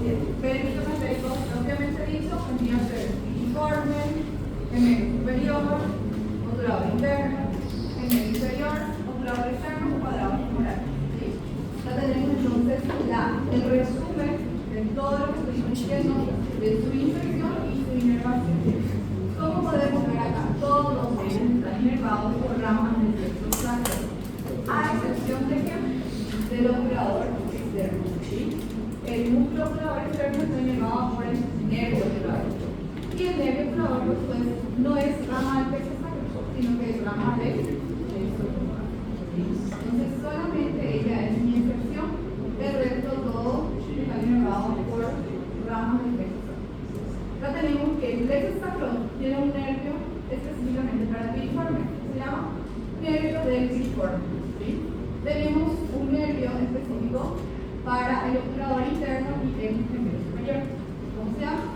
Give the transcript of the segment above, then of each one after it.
Perito periférico, propiamente dicho, vendría a ser piriforme, gemelo superior, obturador interno, gemelo inferior, obturador externo, cuadrado femoral. ¿Sí? Ya tenemos entonces el resumen de todo lo que estoy diciendo, de su infección y su inervación. ¿Cómo podemos ver acá? Todos los venas están inervados por ramas del plexo sacro, a excepción de que del obturador externo. ¿Sí? El músculo obturador externo está inervado por el nervio obturador. Y el nervio obturador pues, no es rama del plexo sacro, sino que es rama del plexo. Entonces solamente ella es mi excepción, el resto todo está inervado por ramas del plexo sacro. Acá tenemos que el plexo sacro tiene un nervio específicamente para el piriforme, se llama nervio del piriforme. ¿Sí? Tenemos un nervio específico para el obturador interno y el gemelo superior. ¿Cómo se llama?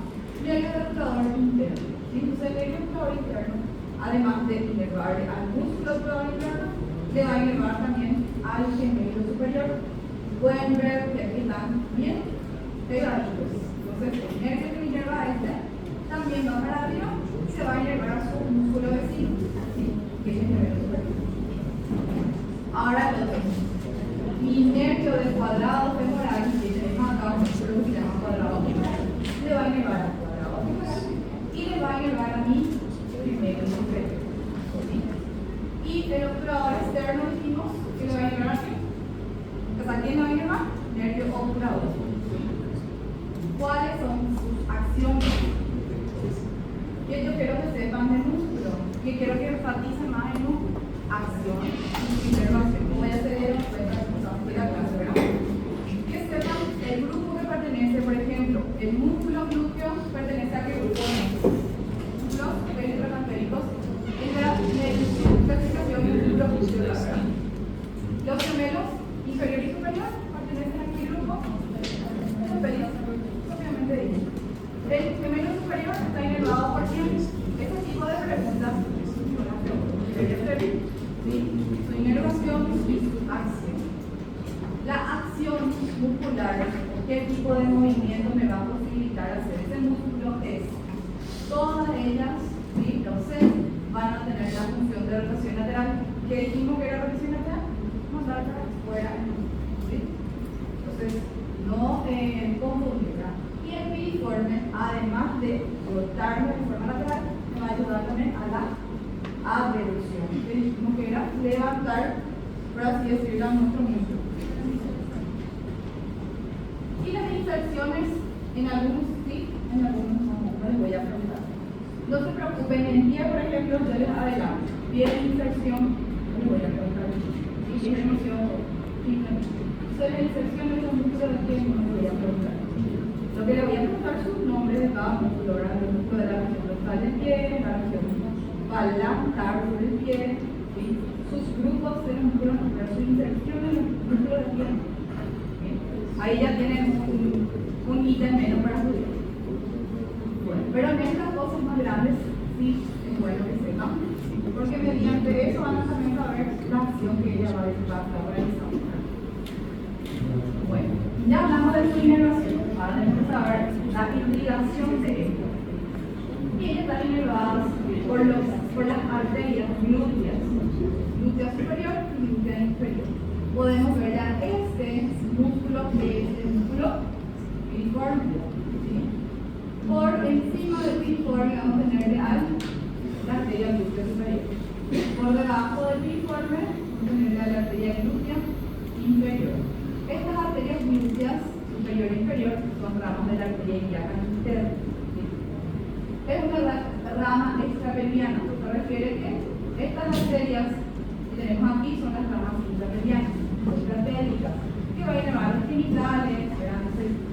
Nervio del obturador interno. ¿Sí? Entonces el nervio obturador interno, además de inervarle al músculo obturador interno, le va a inervar también al gemelo superior. Pueden ver que aquí están bien pegaditos. Entonces el nervio que inerva a este también va para arriba y se va a inervar a su músculo vecino, ¿sí? Que es el gemelo superior. Ahora lo tenemos. Mi nervio del cuadrado femoral, que tenemos acá un músculo que se llama cuadrado femoral, le va a inervar al cuadrado femoral y le va a inervar a mi gemelo superior. ¿Sí? Y el obturador externo dijimos que le va a inervar a qué? Pues ¿a quién le va a inervar? Nervio obturador. ¿Cuáles son sus acciones? Yo quiero que sepan del músculo, que quiero que enfaticen más en músculo. Acción y inervación. Como ya se dieron cuenta de la clase, ¿verdad? Que sepan el grupo que pertenece, por ejemplo, el músculo glúteo pertenece a qué grupo? Músculos peritroperiféricos. En la clasificación del músculo glúteo, ¿verdad? Los gemelos inferior y superior pertenecen a qué grupo? Superior, propiamente dicho. El gemelo superior está inervado por quién? Ese tipo de preguntas su inervación y su acción. La acción muscular, ¿qué tipo de movimiento me va a posibilitar hacer ese músculo? Es todas ellas, ¿sí? Entonces van a tener la función de rotación lateral. ¿Qué dijimos que era rotación lateral? Mandar para afuera, ¿sí? Entonces no confundirla. Y el piriforme, además de rotarme de forma lateral, me va a ayudar también a la abducción, que dijimos que era levantar, por así decirlo, a nuestro músculo. Y las inserciones, en algunos sí, en algunos no les voy a preguntar. No se preocupen, en pie, por ejemplo, yo les adelanto. Pie de inserción, no les voy a preguntar. Y pie de inserción, las inserciones de los músculos de pie, no les voy a preguntar. Lo que les voy a preguntar son sus nombres de cada músculo, el músculo de la región dorsal del pie, la región palancar del pie, ¿sí? Sus grupos de los músculos, su inserción en los músculos del pie. ¿Sí? Ahí ya tienen un ítem menos para estudiar. Bueno, pero en estas cosas más grandes sí es bueno que sepan, porque mediante eso van a también saber la acción que ella va a estar realizando. Bueno, ya hablamos de su inervación, ahora tenemos que saber la irrigación de esto. Y ellas están inervadas por las arterias glúteas, glútea superior y glútea inferior. Podemos ver ya este músculo piriforme. ¿Sí? Por encima del piriforme vamos a tener la arteria glútea superior. Por debajo del piriforme vamos a tener la arteria glútea inferior. Estas arterias glúteas superior e inferior son ramas de la arteria ilíaca interna. Es una rama extrapelviana, se refiere que estas arterias que tenemos aquí son las ramas intrapelvianas, extrapélvicas, que van a inervar los genitales,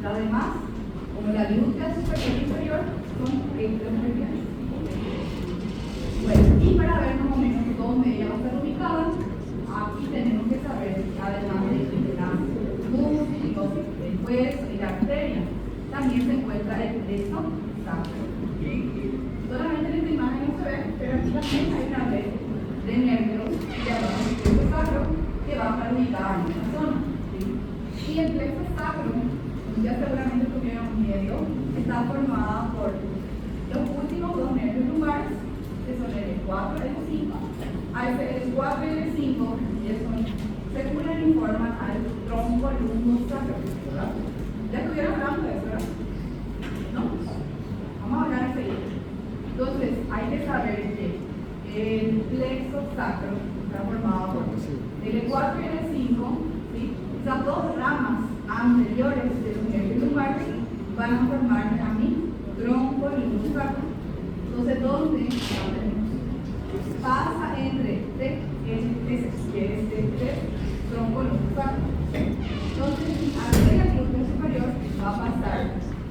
las demás, como la glútea superior e inferior, son extrapelvianas. Bueno, y para ver más o menos dónde ella va a estar ubicada, aquí tenemos que saber, además de la músculo, el hueso y la arteria, también se encuentra el plexo sacro. Solamente en esta imagen no se ve, pero aquí también hay una red de nervios llamados plexo sacro que va a estar ubicada en esta zona. ¿Sí? Y el plexo sacro, ya seguramente tuvieron medio está formada por los últimos dos nervios lumbares, que son el L4 y el L5. El L4 y el L5 se unen y forman al tronco lumbosacro, ¿verdad? Ya estuvieron hablando de eso, ¿verdad? ¿No? Vamos a hablar enseguida. Entonces, hay que saber que el plexo sacro está formado por el L4 y el L5, ¿sí? Esas dos ramas anteriores de los nervios lumbares van a formar a mi tronco lumbosacro. Entonces, ¿dónde pasa entre este tronco lumbosacro? Entonces, mi arteria glútea superior va a pasar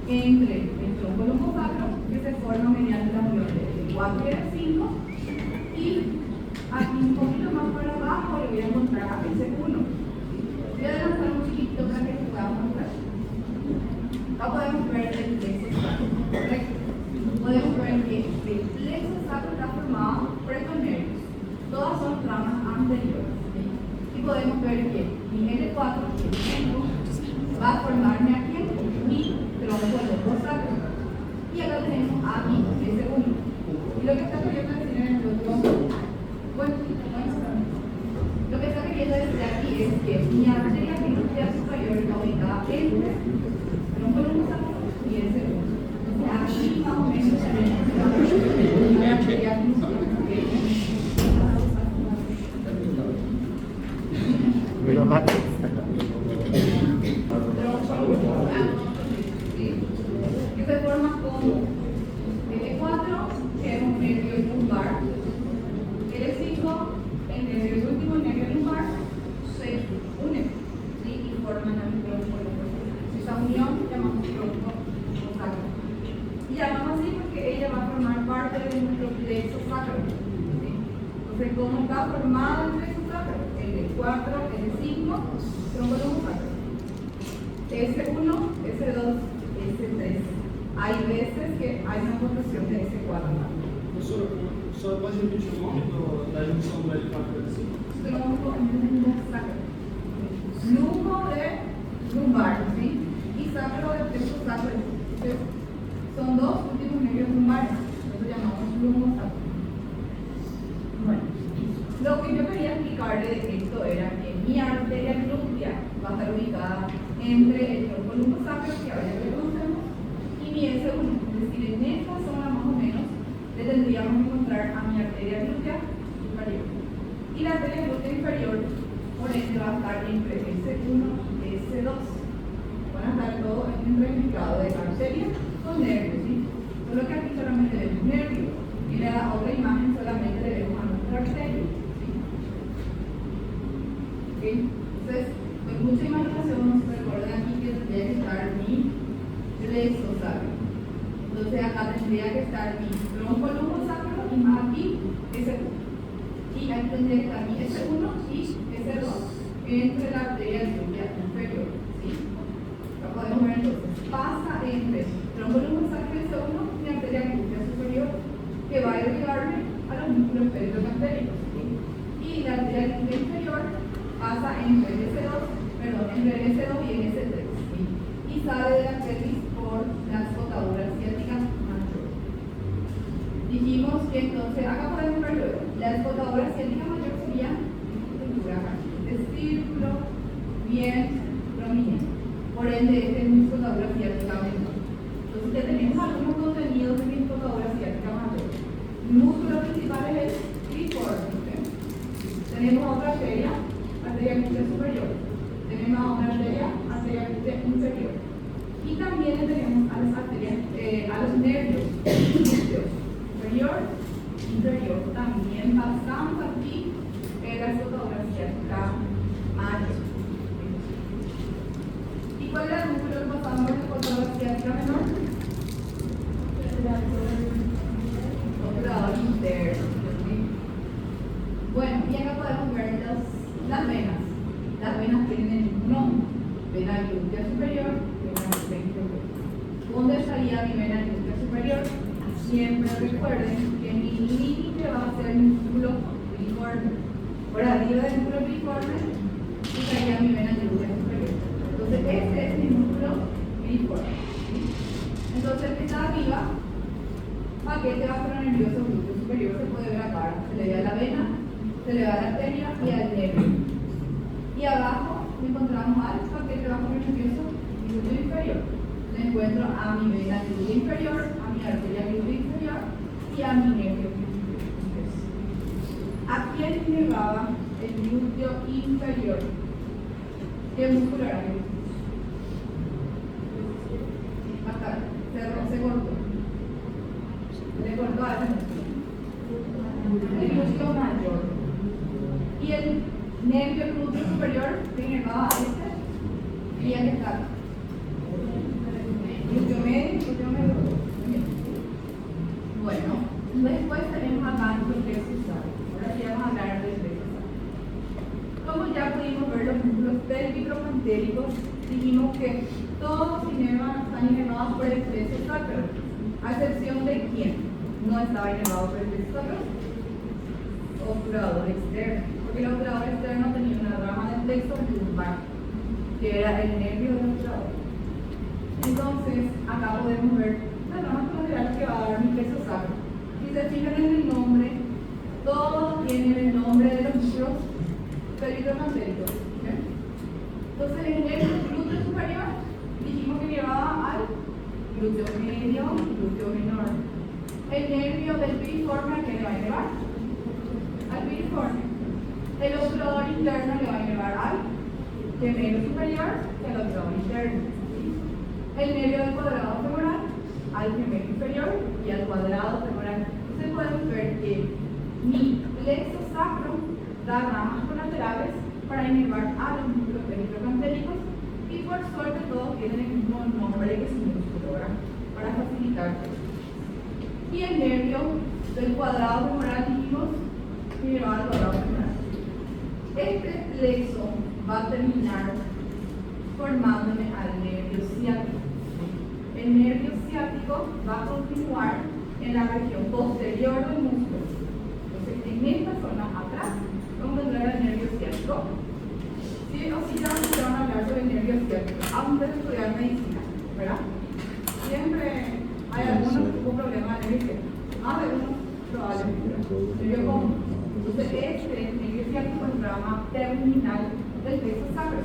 entre el tronco lumbosacro, que se forma mediante la unión del 4 y el 5, y aquí un poquito más para abajo le voy a encontrar a ese 1. Voy a adelantar un chiquito para que se pueda mostrar. Acá podemos ver el plexo sacro, ¿correcto? Podemos ver que el plexo sacro está formado por estos nervios. Todas son ramas anteriores, ¿sí? Y podemos ver que mi L4 y el 5 va a formarme aquí mi tronco lumbosacro. Y acá tenemos a mi S1. Y lo que está queriendo decir en el otro, lo que está queriendo decir aquí es que mi arteria glútea superior está ubicada entre el tronco lumbosacro y el S1. Entonces aquí más o menos tenemos la arteria glútea. Que se forma como L4, que es un nervio lumbar, L5, el último nervio lumbar, se unen, ¿sí? Y forman el tronco lumbosacro. Esa unión llamamos tronco lumbosacro. Y llamamos así porque ella va a formar parte de nuestro plexo sacro, ¿sí? Entonces, ¿cómo está formado el plexo sacro? L4, L5, tronco lumbosacro. S1, S2, S3. Hay veces que hay una construcción de S4. Só pode repetir o nome da junção do L4 e L5? Tronco lumbosacro. Lumbo de lumbar, ¿sí? Y sacro de plexo sacro. Son dos últimos nervios lumbares. Eso llamamos lumbosacro. Bueno, lo que yo quería explicarle de esto era que mi arteria glútea va a estar ubicada entre el tronco lumbosacro, que ahora ya lo conocemos, y mi S1. Es decir, en esta zona más o menos le tendríamos que encontrar a mi arteria glútea superior. Y la arteria glútea inferior, por ende, va a estar entre S1 y S2. Van a estar todos entremezclados de arteria con nervios, ¿sí? Solo que aquí solamente vemos nervios, y en la otra imagen solamente le vemos a nuestra arteria, ¿sí? ¿Okay? Entonces, con mucha imaginación, recuerden aquí que tendría que estar mi plexo sacro. Entonces acá tendría que estar mi tronco lumbosacro y más aquí S1. Y aquí tendría que estar mi S1 y S2 entre la arteria glútea inferior, ¿sí? Lo podemos ver entonces. Pasa entre tronco lumbosacro y S1 y arteria glútea superior, que va a irrigarme a los músculos pélvico-cantéricos, ¿sí? Y la arteria glútea inferior pasa entre el S2 y el S3, ¿sí? Y sale de la pelvis por la escotadura ciática mayor. Dijimos que entonces, acá podemos ver luego, la escotadura ciática mayor sería este círculo bien prominente. Por ende, esta es mi escotadura ciática menor. Entonces, ya tenemos algunos contenidos de mi escotadura ciática mayor. Mi músculo principal es el triforme. Tenemos otra arteria glútea superior. Tenemos una arteria glútea inferior. Y también tenemos a las arterias, a los nervios glúteos superior, inferior. También pasamos aquí la escotadura ciática mayor. ¿Y cuál era el músculo que pasamos por la escotadura ciática menor? Obturador interno. Bueno, y acá podemos ver las venas. Las venas tienen el mismo nombre. Vena glútea superior, vena glútea inferior. ¿Dónde estaría mi vena glútea superior? Siempre recuerden que mi límite va a ser el músculo piriforme. Por arriba del músculo piriforme estaría mi vena glútea superior. Entonces, este es mi músculo piriforme. ¿Sí? está arriba, paquete gastronervioso glúteo superior, se puede ver acá, se le ve a la vena, se le ve a la arteria y al nervio. Y abajo encontramos al paquete gastronervioso glúteo inferior. Le encuentro a mi vena glúteo inferior, a mi arteria glúteo inferior y a mi nervio glúteo inferior. ¿A quién llegaba el glúteo inferior? ¿Qué músculo era? Acá, se cortó. Le cortó a ese músculo. El glúteo mayor. Y el nervio glúteo superior que llegaba a este y a que está. Glúteo medio, glúteo medio. Bueno, después tenemos acá los plexos sacros. Ahora sí vamos a hablar del plexo sacro. Como ya pudimos ver los músculos pélvico-pantéricos, dijimos que todos están inervados por el plexo sacro, a excepción de quién no estaba inervado por el plexo sacro. Obturador externo, porque el obturador externo tenía una rama del plexo lumbar, que era el nervio del obturador. Entonces, acá podemos ver las ramas colaterales que va a dar mi plexo sacro. Si se fijan en el nombre, todos tienen el nombre de los músculos pélvico-pantéricos. Entonces, el nervio glúteo superior dijimos que llevaba al glúteo medio y glúteo menor. El nervio del piriforme, ¿a qué le va a llevar? Al piriforme. El obturador interno le va a llevar al gemelo superior y al obturador interno. El nervio del cuadrado femoral al gemelo inferior y al cuadrado femoral. Entonces podemos ver que mi plexo sacro da ramas colaterales para inervar a los músculos pélvico-pantéricos y por suerte todos tienen el mismo nombre que su músculo, ¿verdad? Para facilitar. Y el nervio del cuadrado femoral dijimos que lleva al cuadrado femoral. Este plexo va a terminar formándome al nervio ciático. El nervio ciático va a continuar en la región posterior del músculo. Entonces, en esta zona atrás, vamos a encontrar el nervio ciático. Sí, o sí, ya van a hablar sobre el nervio ciático, antes de estudiar medicina, ¿verdad? Siempre hay algunos problemas de nervio ciático. Más de uno, probablemente. Nervio común. Entonces, este nervio ciático es el rama terminal del plexo sacro.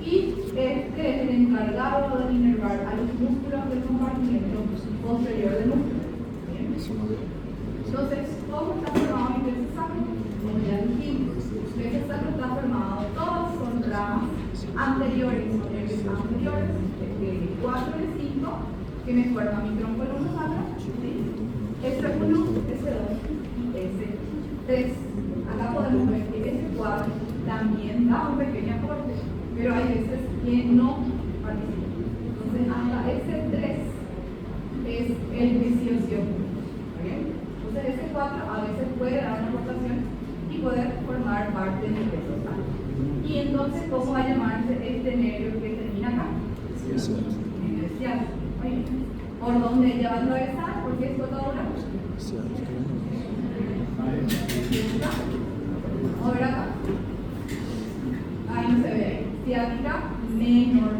Y este es el encargado de inervar a los músculos del compartimento posterior del músculo. ¿Bien? Entonces, ¿cómo está formado mi plexo sacro? Como ya dijimos, el plexo sacro está formado, todos son ramas anteriores, son nervios anteriores, L4, L5, que me forman mi tronco lumbosacro, ¿sí? S1, S2 y S3. Acá podemos ver que S4 también da un pequeño aporte, pero hay veces que no participa. Entonces, hasta S3 es el que sí o sí ocurre. ¿Bien? Entonces, S4 a veces puede dar una aportación y poder formar parte del plexo sacro. Y entonces, ¿cómo va a llamarse este nervio que termina acá? Nervio ciático. ¿Por dónde ella va a atravesar? ¿Por qué es cortadora? Vamos a ver acá. Ahí no se ve. Ciática menor.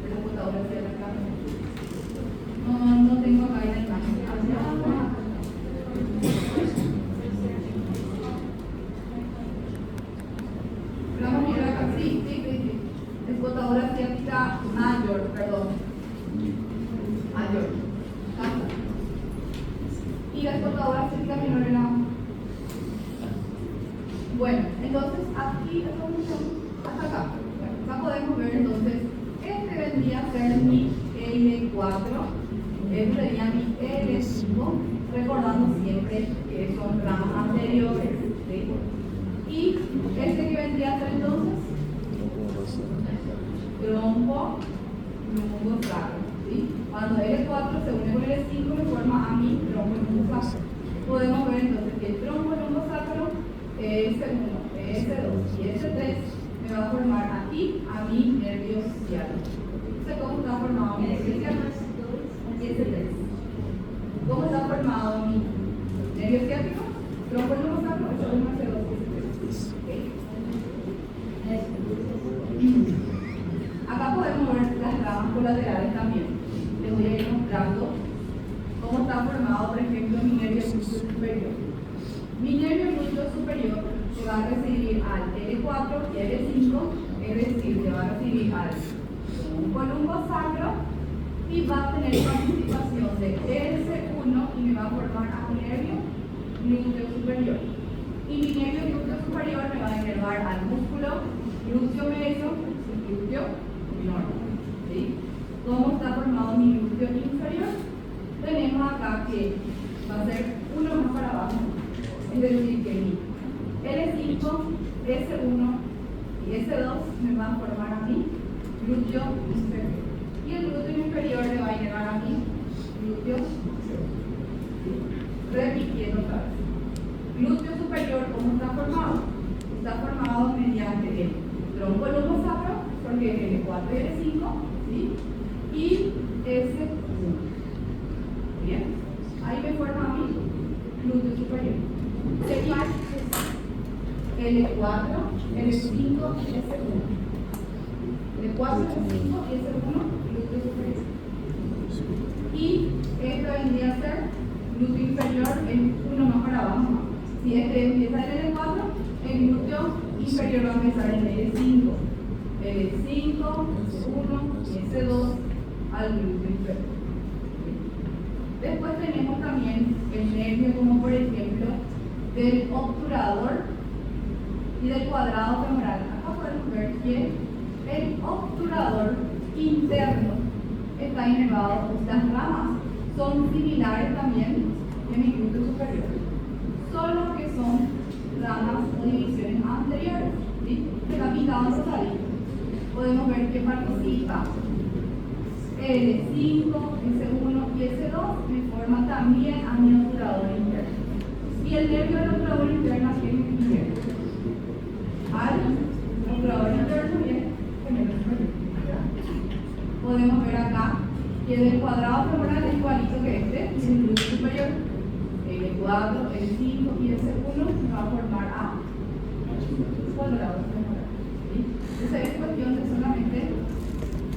La cortadora ciática menor. No tengo acá en la imagen. Vamos a mirar acá. Sí. Es cortadora ciática mayor, perdón. Mayor. Y la cortadora ciática menor era. Bueno, entonces aquí la solución hasta acá. Acá podemos ver entonces, este vendría a ser mi L4, este sería mi L5, recordando siempre que son ramas anteriores, ¿sí? Y este que vendría a ser entonces tronco lumbosacro, ¿sí? Cuando L4 se une con L5 me forma a mi tronco lumbosacro. Podemos ver entonces que el tronco lumbosacro S1, S2 y S3 me va a formar aquí a mi nervio ciático. Entonces, ¿cómo está formado mi nervio ciático? S3. ¿Cómo está formado mi nervio ciático? Tronco lumbosacro, S1, S2 y S3. ¿Okay? Acá podemos ver las ramas colaterales también. les voy a ir mostrando cómo está formado, por ejemplo, mi nervio glúteo superior. Mi nervio glúteo superior se va a recibir al L4 y L5, es decir, se va a recibir al columbo sacro y va a tener participación de S1 y me va a formar a mi nervio glúteo superior. Y mi nervio glúteo superior me va a inervar al músculo glúteo medio y glúteo menor. ¿Sí? ¿Cómo está formado mi glúteo inferior? Tenemos acá que va a ser uno más para abajo, es decir, que mi L5, S1 y S2 me van a formar a mi glúteo inferior. Y el glúteo inferior le va a llevar a mi glúteo superior. Repitiendo otra vez. Glúteo superior, ¿cómo está formado? Está formado mediante el tronco lumbosacro, porque es L4 y L5, ¿sí? Y S1. Bien, ahí me forma mi glúteo superior. Sería L4, L5 y S1. L4, L5 y S1, glúteo superior. Y esto vendría a ser glúteo inferior en uno más para abajo. Si este empieza en L4, el glúteo inferior va a empezar en L5. L5, S1 y S2 al glúteo inferior. Después tenemos también el nervio, como por ejemplo del obturador y del cuadrado femoral. Acá podemos ver que el obturador interno está inervado. Las ramas son similares también en mi glúteo superior, solo que son ramas o divisiones anteriores. ¿Sí? Está pintado en rosadito. Podemos ver que participa L5, S1 y S2 me forma también a mi obturador interno. Y el nervio del obturador interno aquí en mi nervio. Al obturador interno y el nervio superior. Podemos ver acá que del cuadrado femoral es igualito que este, y el glúteo superior, L4, L5 y S1 me va a formar a cuadrado femoral. ¿Sí? Entonces es cuestión de solamente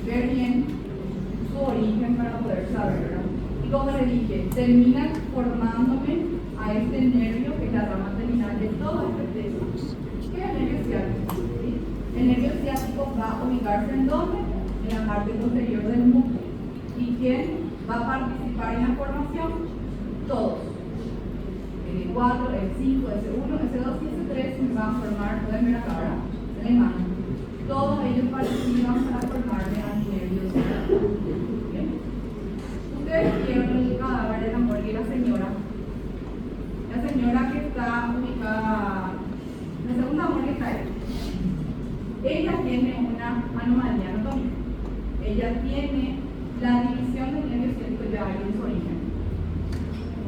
ver bien su origen para poder saberlo. Y como les dije, termina formándome a este nervio que es la rama terminal de todo este tema, que es el nervio ciático. ¿Sí? El nervio ciático va a ubicarse en donde? En la parte posterior del músculo. ¿Y quién va a participar en la formación? Todos. El 4, el 5, S1, S2 y S3 me van a formar, pueden ver acá ahora, en la imagen. Todos ellos participan para formarme a mi nervio ciático. ¿Bien? Ustedes vieron el cadáver de la morgue y la señora que está ubicada, la segunda morgue está ahí. Ella tiene una anomalía anatómica. Ella tiene la división del nervio ciático ya en su origen.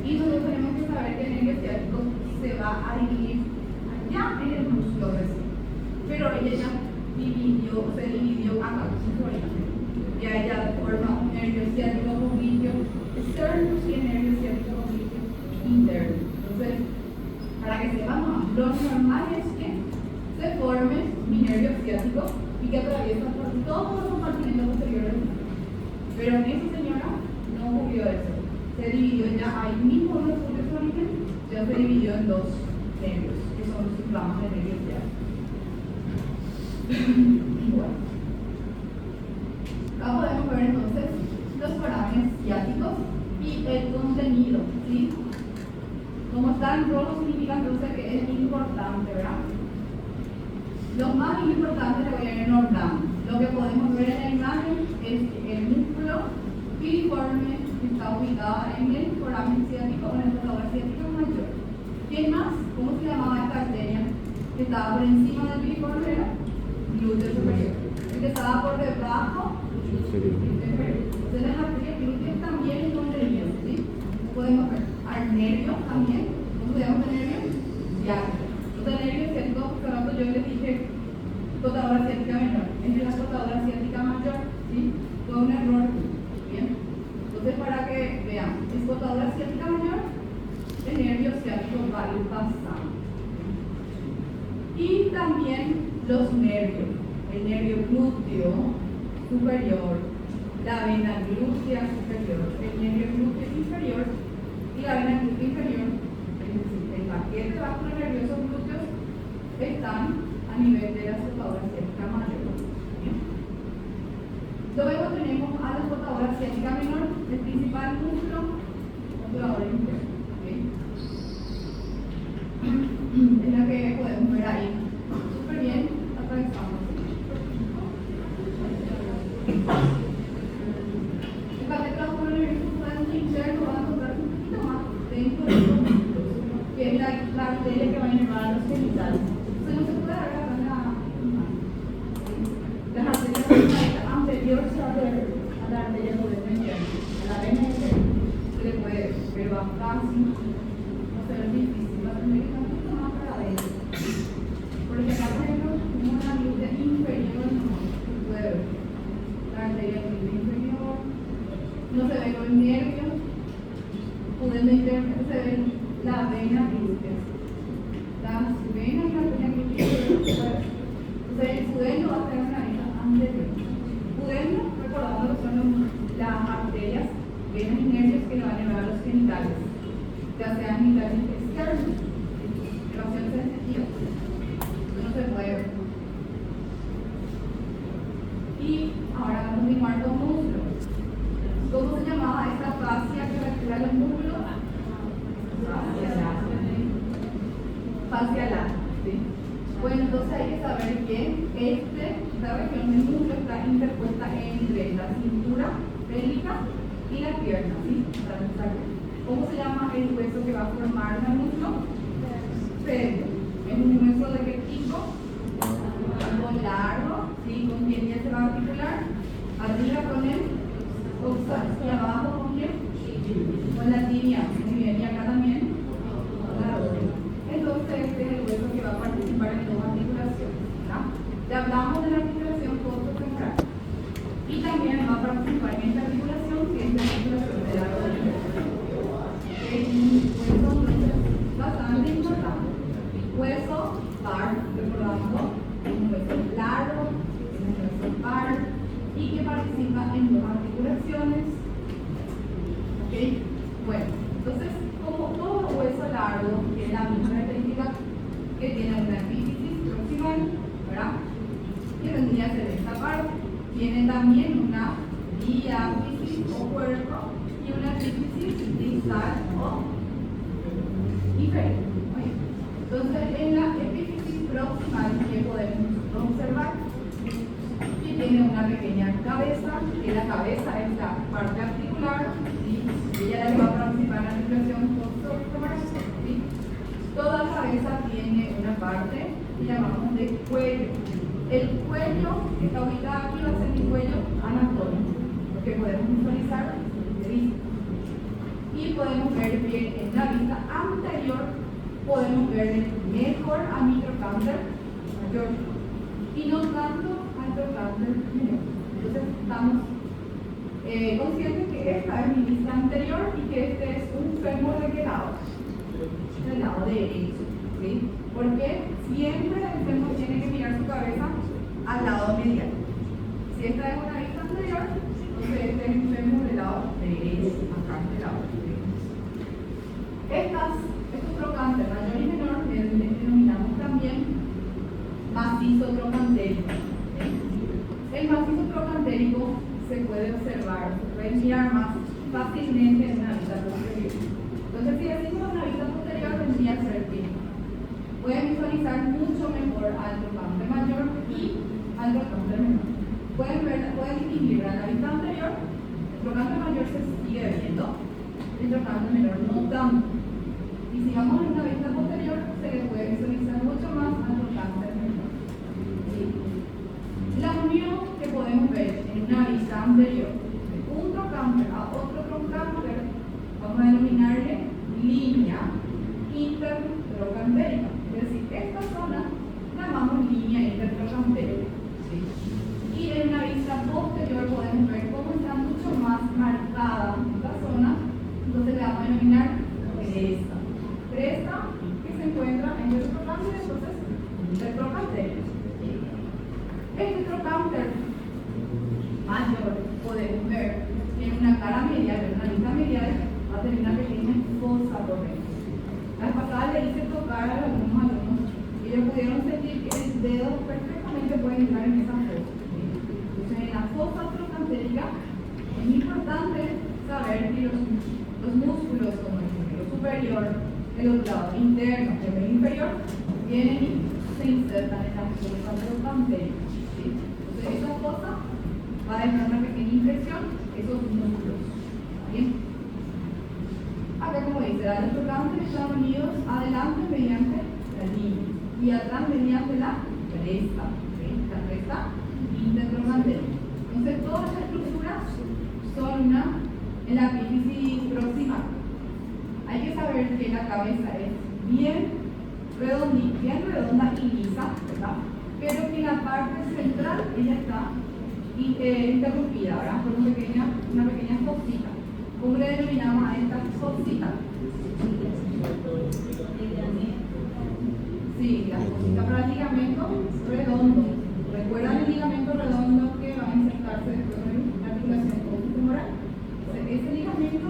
Y nosotros tenemos que saber que el nervio ciático se va a dividir allá en el músculo recién. Pero ella ya se dividió acá en su origen. Ya ella forma un nervio ciático oblicuo externo y el nervio ciático oblicuo interno. Entonces, para que sepamos, lo normal es que se forme mi nervio ciático y que atraviesa por todos los compartimentos posteriores del nervio. Pero en esa señora no ocurrió eso. Se dividió ya ahí mismo en los puntos de origen, ya se dividió en dos nervios, que son sus ramas de nervio ciático. Bueno, acá podemos ver entonces los forámenes ciáticos y el contenido, ¿sí? Como está en rojo significa entonces que es importante, ¿verdad? Los más importantes le voy a ir en orden. Lo que podemos ver en la imagen es que el músculo piriforme está ubicado en el foramen ciático o en el flotador ciático mayor. ¿Quién más? ¿Cómo se llamaba esta arteria? Que estaba por encima del piriforme, era glúteo superior. El que estaba por debajo, glúteo inferior. Entonces las arterias glúteas también son nervios, ¿sí? Podemos ver al nervio también. ¿Cómo se llama el nervio? Ciático. Entonces el nervio ciático, por rato yo les dije flotadora ciática menor. Es la flotadora ciática mayor, ¿sí? Fue un error. Bien. Entonces para que vean, es flotadora ciática mayor, el nervio ciático va a ir pasando. Y también los nervios, el nervio glúteo superior, la vena glútea superior, el nervio glúteo inferior y la vena glútea inferior, es decir, el paquete vascular nervioso glúteos están a nivel de la soltadora ciática mayor. ¿Bien? Luego tenemos a la soltadora ciática menor, el principal músculo obturador interno. Es la que podemos ver ahí. Súper bien, atravesamos. El paquete vascular nervioso interno va a tocar un poquito más dentro de los músculos, que es la arteria que va a inervar a los genitales. Entonces no se puede ver acá las arterias anteriores a la arteria interna, a la vena interna. Se le puede ver bastante, no se ve difícil, va a tener que estar un poquito más para adentro. Porque acá, por ejemplo, como una glútea inferior, no se puede ver. La arteria inferior, no se ve los nervios, se ve la vena glútea. Las venas y la vena glútea. Entonces, el pudendo va a tener una vena anterior. Pudendo, recordando que son las arterias, venas y nervios que le van a llevar a los genitales, ya sean genitales externos, relaciones sensitivas. Eso no se puede ver. Y ahora vamos a continuar con músculos. ¿Cómo se llamaba esta fascia que recupera los músculos? Fascia lata. ¿Sí? Bueno, entonces hay que saber que esta región del músculo está interpuesta entre la cintura pélvica y la pierna. ¿Sí? ¿Cómo se llama el hueso que va a formar el músculo? Fémur. Es un hueso de qué tipo? Algo largo, ¿sí? ¿Con quién ya se va a articular? Arriba con el coxal y abajo con quién? Con la tibia. Muy bien, y acá también con la rodilla. Entonces este es el hueso que va a participar en dos articulaciones. ¿No? Ya hablamos de la articulación costo-central. Y también va a participar en esta articulación, que es la articulación de la rodilla. Es un hueso bastante importante. Hueso par, recordando, es un hueso largo, es un hueso par y que participa en dos articulaciones. ¿Ok? Bueno, entonces, como todo hueso largo, que es la misma característica que tiene una epífisis proximal, ¿verdad? Que vendría a ser esta parte. Tiene también una diáfisis o cuerpo y una epífisis distal o inferior. Entonces, en la epífisis proximal que podemos observar que tiene una pequeña cabeza, que la cabeza es la parte articular, y ella la que va a participar en la articulación costo-femoral. ¿Sí? Toda cabeza tiene una parte que llamamos de cuello. El cuello que está ubicado aquí va a ser mi cuello anatómico, lo que podemos visualizar de vista. Y podemos ver bien en la vista anterior, podemos ver mejor a mi trocánter mayor y no tanto al trocánter menor. Entonces estamos conscientes que esta es mi vista anterior y que este es un fémur de qué lado? Del lado derecho. ¿Sí? Porque siempre el fémur tiene que mirar su cabeza al lado medial. Si esta es una vista anterior, entonces este es un fémur del lado derecho, acá del lado derecho. Estos trocánter mayor y menor les denominamos también macizo trocantérico. El macizo trocantérico se puede observar, se puede mirar más fácilmente en una vista posterior. Entonces, si decimos una vista posterior, tendría que ser que pueden visualizar mucho mejor al trocánter mayor y al trocánter menor. Pueden distinguir a la vista anterior, el trocánter mayor se sigue viendo, el trocánter menor no tanto. Y si vamos a una vista posterior, se le puede visualizar mucho más al trocánter menor. ¿Sí? La unión que podemos ver en una vista anterior de un trocánter a otro trocánter, vamos a denominarle línea intertrocantérica. Es decir, esta zona la llamamos línea intertrocantérica. ¿Sí? Y en una vista posterior podemos ver cómo está mucho más marcada esta zona, entonces le vamos a denominar cresta. Cresta que se encuentra en el trocánter, entonces intertrocantérico. Este trocánter mayor o podemos ver que en una cara medial, en una lista medial, va a tener una pequeña fosa por dentro. La vez pasada le hice tocar a algunos alumnos y ellos pudieron sentir que el dedo perfectamente puede entrar en esa fosa. Entonces, en la fosa trocantérica es importante saber que los músculos como el gemelo superior, el oblado interno, el gemelo inferior, vienen y se insertan en la fosa trocantérica. ¿Sí? Entonces, esa fosa va a dejar una pequeña impresión, esos músculos. ¿Bien? Acá, como dice, los trocantes están unidos adelante mediante la línea y atrás mediante la cresta. ¿Sí? La cresta intertrocantérica. Entonces, todas las estructuras son en la epífisis proximal. Hay que saber que la cabeza es bien redonda y lisa, ¿verdad? Pero que en la parte central ella está interrumpida, ¿verdad? Por una pequeña fosita. ¿Cómo le denominamos a esta fosita? Sí, la fosita para el ligamento redondo. ¿Recuerdan el ligamento redondo que va a insertarse después de la articulación femoral? Ese ligamento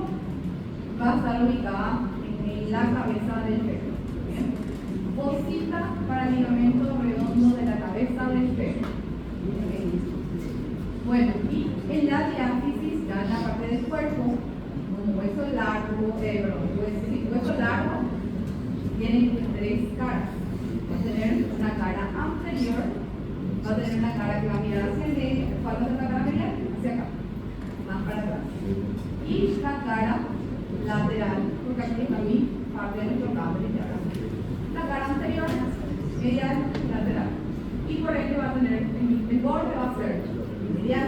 va a estar ubicada en la cabeza del fémur. ¿Bien? Fosita para el ligamento redondo de la cabeza del fémur. Bueno, y en la diáfisis, ya en la parte del cuerpo, un hueso largo, tiene tres caras. Va a tener una cara anterior, va a tener una cara que va a mirar hacia el medio, ¿cuál va a ser la cara medial? Hacia acá, más para atrás. Y la cara lateral, porque aquí también parte de nuestro campo literal. La cara anterior, medial, lateral. Y por ende va a tener, el borde va a ser medial,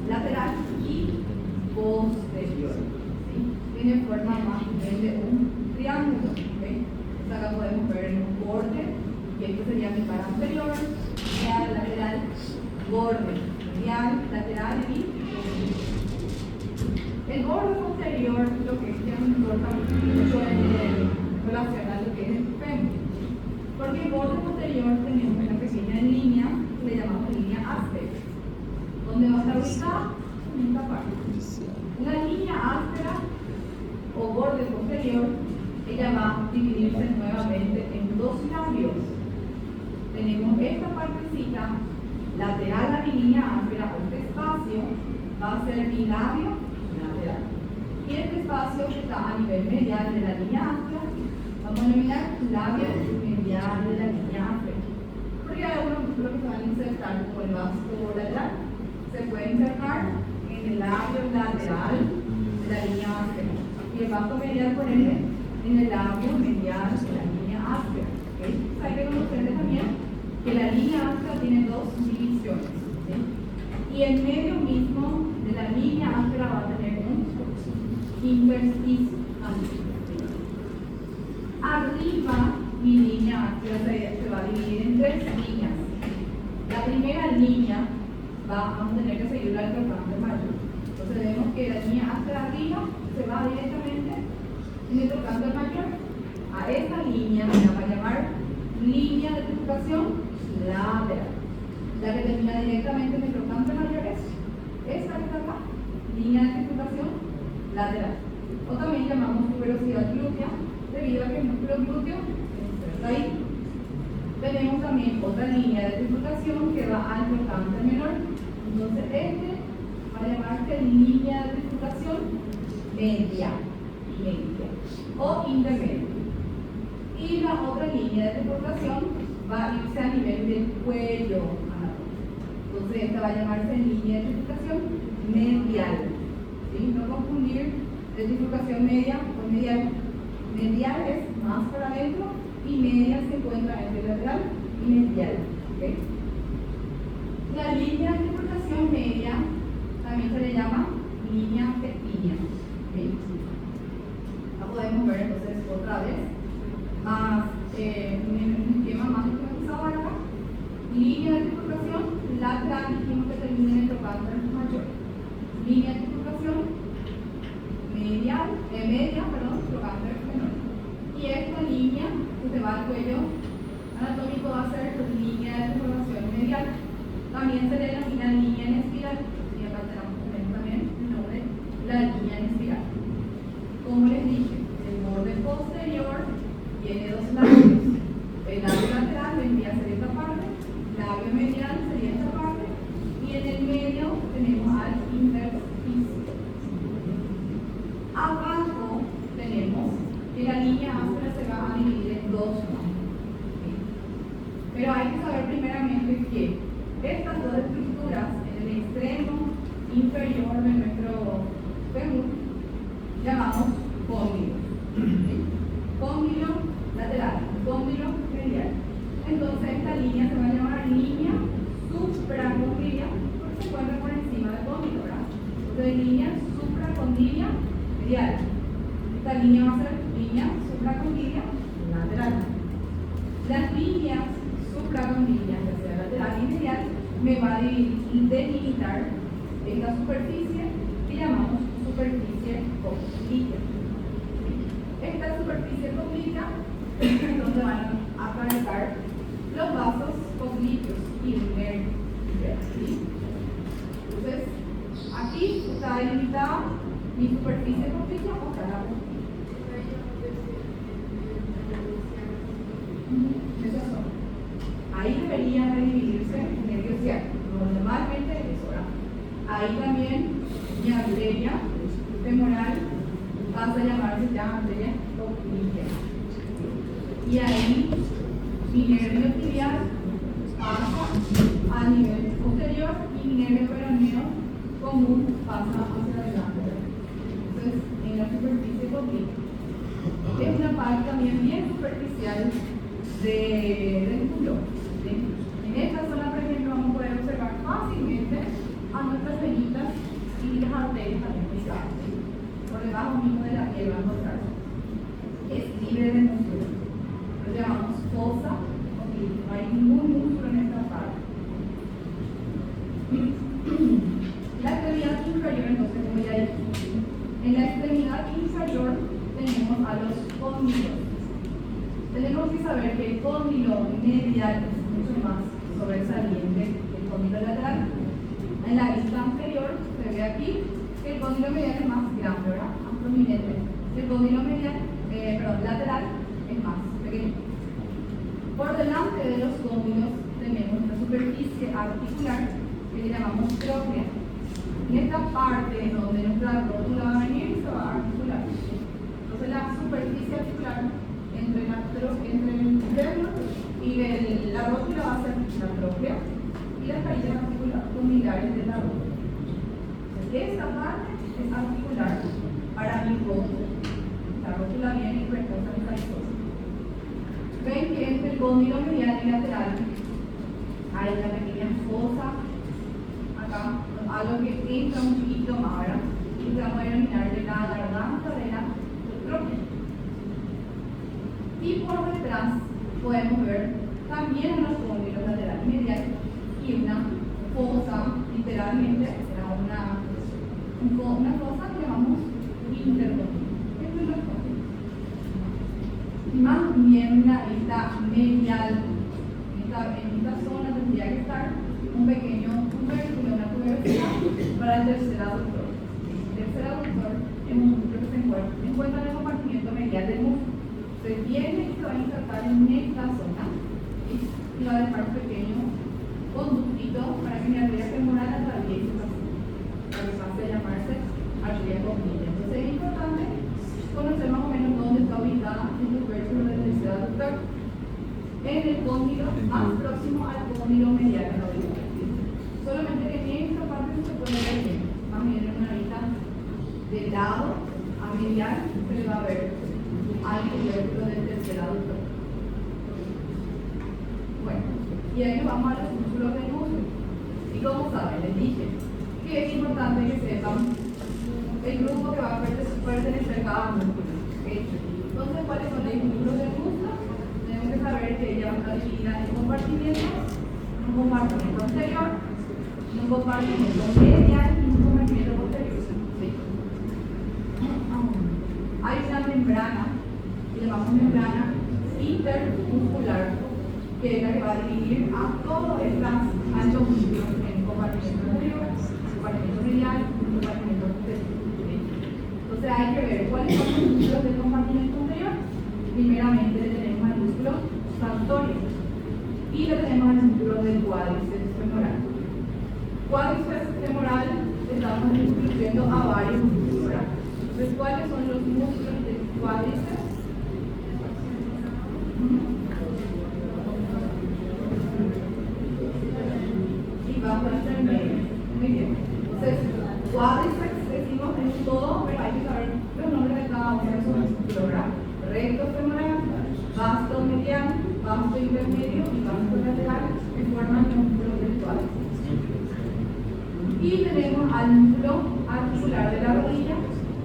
lateral y posterior. ¿Sí? Tiene forma más bien de un triángulo. ¿Okay? Acá podemos ver un borde, y esto sería mi cara anterior, medial, lateral, borde, medial, lateral y posterior. El borde posterior, lo que es que nos importa mucho en relación a lo que es el fémur. Porque el borde posterior tenemos una pequeña línea que le llamamos línea áspera, donde va a estar ubicada en esta parte. La línea áspera o borde posterior, ella va a dividirse nuevamente en dos labios. Tenemos esta partecita lateral a mi línea áspera, o este espacio va a ser mi labio lateral. Y este espacio que está a nivel medial de la línea áspera, vamos a denominar labio medial de la línea áspera. Porque hay algunos músculos que se van a insertar como el vasto lateral, se puede insertar en el labio lateral de la línea áspera. Y el vasto medial, por ende, en el labio medial de la línea áspera. ¿Okay? Hay que conocer también que la línea áspera tiene dos divisiones. ¿Sí? Y en medio mismo de la línea áspera va a tener un intersticio. Arriba, mi línea áspera se va a dividir en tres líneas. La primera línea vamos a tener que seguir al trocante mayor. Entonces vemos que la línea áspera arriba se va directamente en el trocante mayor. A esta línea se va a llamar línea de trifurcación lateral. La que termina directamente en el trocante mayor es esta que está acá, línea de trifurcación lateral. O también llamamos tuberosidad glútea, debido a que el músculo glúteo está ahí. Tenemos también otra línea de trifurcación que va al trocante menor. Entonces este va a llamarse línea de trifurcación media o intermedia. Y la otra línea de trifurcación va a irse a nivel del cuello anatómico. Entonces esta va a llamarse línea de trifurcación medial. ¿Sí? No confundir de trifurcación media con medial. Medial es más para adentro y media se encuentra entre lateral y medial. ¿Okay? La línea de trifurcación media también se le llama línea pequeña. ¿Okay? La podemos ver entonces otra vez, más un esquema más esquematizado acá. Línea de trifurcación lateral, dijimos que termina en el trocante mayor. Línea de trifurcación media, trocante menor. Y esta línea que se va al cuello anatómico va a ser línea de trifurcación medial. También se le denomina línea en espiral. Y acá tenemos también superior de nuestro fémur llamamos cóndilo. ¿Sí? Cóndilo lateral, cóndilo medial. Entonces esta línea se va a llamar línea supracondilia porque se encuentra por encima del cóndilo, ¿verdad? Entonces línea supracondilia medial. Esta línea va a ser línea supracondilia lateral. Las líneas supracondilias, ya sea lateral y medial, me va a delimitar esta superficie que llamamos superficie coclítea. Esta superficie coclítea es donde van a atravesar los vasos coclíteos y el nervio. ¿Sí? Entonces, aquí está delimitada mi superficie coclítea o cada Esas son. Ahí debería de dividirse el nervio ciático. Normalmente es eso, ¿verdad? Ahí también mi arteria femoral pasa a llamarse ya arteria coclítea. Y ahí mi nervio tibial pasa a nivel posterior y mi nervio peroneo común pasa hacia adelante. Entonces, en la superficie coclítea. Es una parte también bien superficial del culo. ¿Sí? En esta zona, por ejemplo, vamos a poder observar fácilmente a nuestras venitas y las arterias también pisadas. ¿Sí? Por debajo mismo de la piel va a encontrar. Es libre de músculo. Lo llamamos fosa coclítea. No hay ningún músculo en esta parte. La extremidad inferior, entonces, como ya dije, en la extremidad inferior tenemos a los cóndilos. Tenemos que saber que el cóndilo medial es mucho más sobresaliente que el cóndilo lateral. En la vista anterior se ve aquí que el cóndilo medial es más grande, ¿verdad? Más prominente. El cóndilo lateral es más pequeño. Por delante de los cóndilos tenemos una superficie articular que le llamamos tróclea. En esta parte donde nuestra rótula va a venir se va a articular. Entonces la superficie articular entre el fémur y la rótula va a ser la tróclea y las carillas articulares de la rótula. Esta parte es articular para mi rótula. La rótula viene y reposa en carizosa. Ven que entre el cóndilo medial y lateral hay una pequeña fosa acá, algo que entra un poquito más, ¿verdad? Y se va a denominar de la garganta de la tróclea. Y por detrás podemos ver también en los cóndilos laterales y mediales y una fosa, literalmente, será una fosa que llamamos intercondilo. Esto es los cóndilos. Y más bien en la vista medial, en esta zona tendría que estar un pequeño tubérculo, una tuberosidad para el tercer aductor. El tercer aductor es un músculo que se encuentra en el compartimiento medial del músculo. Se viene y se va a insertar en esta zona y va a dejar un pequeño conductito para que mi arteria femoral atraviese esa zona, para que pase a llamarse arteria coclítea. Entonces es importante conocer más o menos dónde está ubicada el tubérculo del tercer aductor. En el cóndilo más próximo al cóndilo medial de la auricular. Solamente que en esta parte no se puede ver bien. Más bien en una vista de lado a medial se le va a ver al tubérculo del tercer aductor. Bueno, y ahí nos vamos a los músculos del músculo. Y como saben, les dije que es importante que sepan el grupo que va a pertenecer cada músculo. Entonces, ¿cuáles son los músculos del músculo? Tenemos que saber que ella va a estar dividida en compartimientos, un compartimiento anterior, un compartimiento medial y un compartimiento posterior. ¿Sí? Hay una membrana, que llamamos membrana intermuscular, que es la que va a dividir a todos estos músculos en compartimiento anterior, compartimiento medial y compartimiento posterior. ¿Sí? Entonces hay que ver cuáles son los músculos del compartimiento anterior. Primeramente le tenemos al músculo saltorio y le tenemos al músculo del cuádriceps femoral. Cuádriceps femoral estamos incluyendo a varios músculos. Entonces, ¿cuáles son los músculos del cuádriceps? Y bajo hasta el medio. Muy bien. Entonces, cuádriceps decimos en todo, pero hay que saber los nombres de cada uno de esos músculos, ¿verdad? Recto femoral, vasto medial, vasto intermedio y vasto lateral, que forman los músculos del cuádriceps. Y tenemos al músculo articular de la rodilla,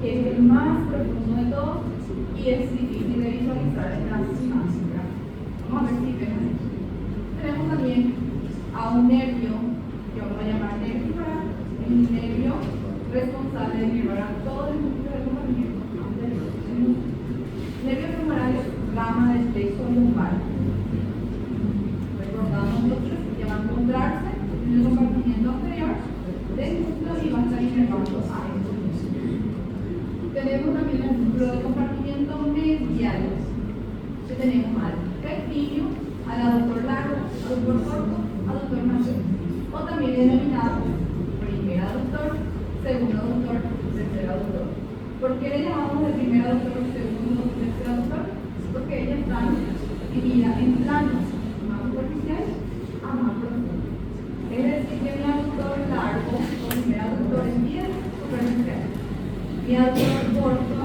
que es el más profundo de todos y es difícil de visualizar en las imágenes. Vamos a ver si vemos. Tenemos también a un nervio, que vamos a llamar nervio femoral, es un nervio responsable de llevar a todo el músculo del movimiento anterior. El nervio femoral es rama del plexo lumbar. Recordamos lo que se llama encontrarse en el compartimiento anterior del músculo y va a estar inervando a estos músculos. Tenemos también el músculo del compartimiento medial, que tenemos al rectilíneo, al aductor largo, aductor corto, aductor mayor, o también denominado primer aductor, segundo aductor, tercer aductor. ¿Por qué le llamamos el primer aductor, segundo y tercer aductor? Porque ellas están divididas en planos más superficiales a más profundos. Es decir, que mi aductor largo o primer aductor es bien superficial. Mi aductor corto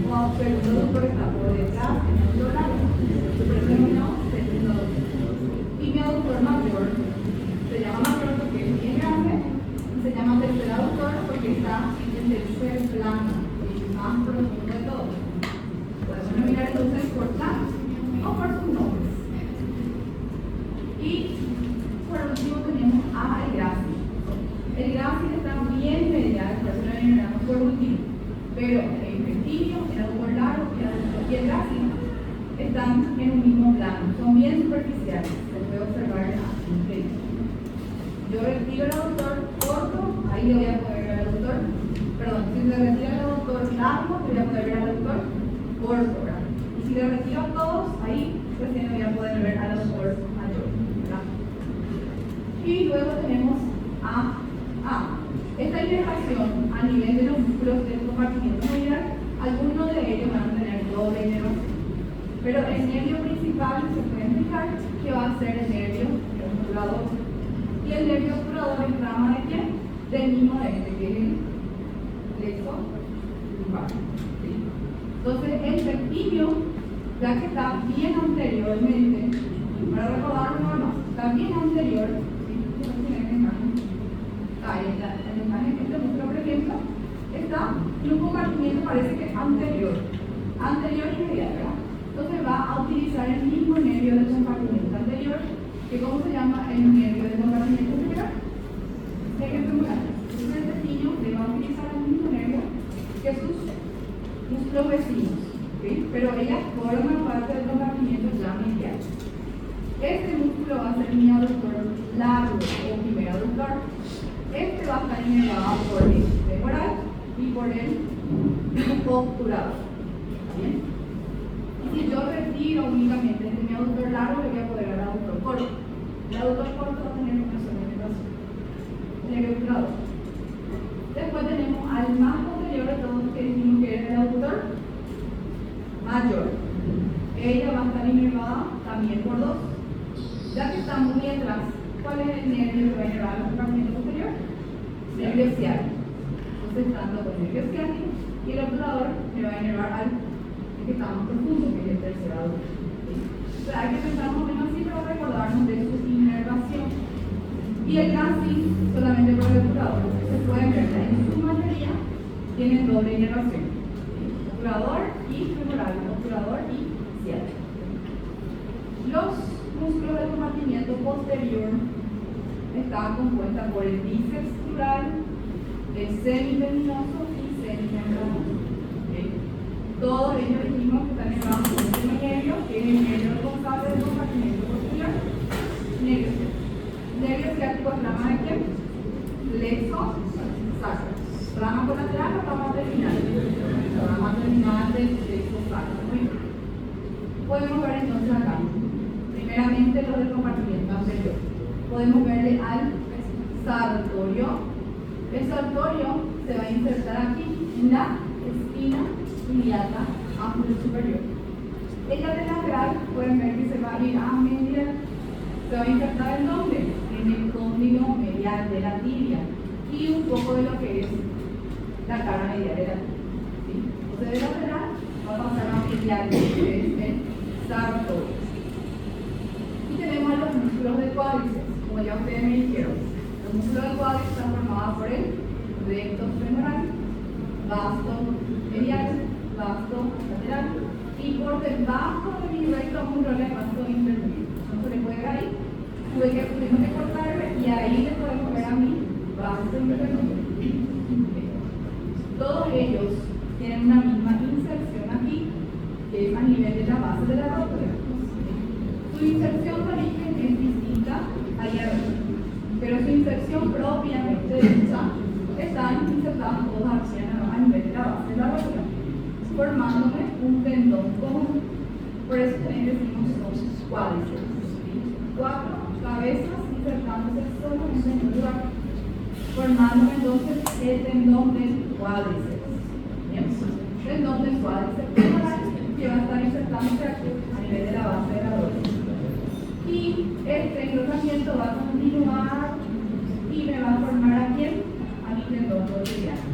o segundo aductor está por detrás de mi aductor largo, denominado segundo aductor. Y mi aductor mayor se llama mayor porque es bien grande y se llama tercer aductor porque está en el tercer plano, el más profundo de todo. Podemos nominar entonces por planos o por sus nombres. Y por último tenemos el grácil. El grácil está bien medial, por eso lo enumeramos por último. Pero el rectilíneo, el aductor largo y el grácil están en un mismo plano, son bien superficiales, se puede observar aquí. Yo retiro el aductor corto, ahí le voy a poder ver al aductor, perdón, si le retiro el aductor largo, le voy a poder ver al aductor corto, ¿verdad? Y si le retiro a todos, ahí recién le voy a poder ver al aductor mayor, ¿verdad? Y luego tenemos esta inervación a nivel de los músculos del compartimiento medial, algunos de ellos van a tener doble inervación. Pero el nervio principal se puede explicar que va a ser el nervio obturador. Y el nervio obturador es rama de quién? Del mismo de este, que es el plexo lumbar. ¿Sí? Entonces, el rectilíneo, ya que está bien anteriormente, para recordarlo nada más, está bien anterior. En la imagen, este músculo, por ejemplo, está en un compartimiento, parece que anterior y medial, ¿verdad? Entonces va a utilizar el mismo nervio del compartimiento anterior, que ¿cómo se llama el nervio del compartimiento anterior? Nervio femoral. Entonces el rectilíneo le va a utilizar el mismo nervio que sus músculos vecinos, ¿sí? Pero ellas forman parte del compartimiento ya medial. Este músculo va a ser mi aductor largo o primer aductor. Este va a estar inervado por el femoral y por el obturador. ¿Bien? Y si yo retiro únicamente desde mi aductor largo, le voy a poder ver al aductor corto. El aductor corto va a tener una sola inervación, el obturador. Después tenemos al más posterior de todos, que decimos que es el aductor mayor. Ella va a estar inervada también por dos. Ya que está muy atrás, ¿cuál es el nervio que va a inervar al compartimiento posterior? Nervio ciático. Entonces, estando con el nervio ciático y el obturador le va a inervar al que está más profundo, que es el tercer aductor. ¿Sí? Hay que pensar más o menos así para recordarnos de su inervación. Y el grácil, solamente por el obturador, se pueden ver que en su mayoría tienen doble inervación. ¿Sí? Obturador y femoral, obturador y ciático. Los músculos del compartimiento posterior está compuesta por el bíceps crural, el semivenoso y semimembranoso. ¿Okay? Todos ellos dijimos que están elevados por un nervio, que es el nervio responsable del compartimiento posterior, nervio ciático. Nervio ciático es rama de quién? Plexo sacro. Rama colateral o rama terminal. Rama terminal del plexo sacro. Muy bien. Podemos ver entonces acá. Primeramente los del compartimiento anterior. Podemos verle al sartorio. El sartorio se va a insertar aquí en la espina iliaca ángulo superior. Ella de lateral, pueden ver que se va a ir a medial. Se va a insertar en dónde? En el cóndilo medial de la tibia y un poco de lo que es medial era aquí. ¿Sí? Entonces de lateral va a pasar a medial, que es el sartóides. Y tenemos los músculos del cuádriceps, como ya ustedes me dijeron. Los músculos del cuádriceps están formados por el recto femoral, vasto medial, vasto lateral, y por debajo de mi recto muslo el vasto intermedio. No se le puede ver ahí. Tengo que cortarme y ahí le podemos ver a mi vasto intermedio. Todos ellos tienen una misma inserción aquí, que es a nivel de la base de la rótula. Su inserción de origen es distinta a hierro, pero su inserción propiamente dicha están insertados todos a nivel de la base de la rótula, formándome un tendón común. Por eso también decimos los cuádriceps. 4 cabezas insertándose solamente en un lugar, formándome entonces el tendón del cuádriceps. Bien, tendón del cuádriceps femoral que va a estar insertándose aquí a nivel de la base de la rótula. Y este engrosamiento va a continuar y me va a formar aquí a mi tendón rotuliano.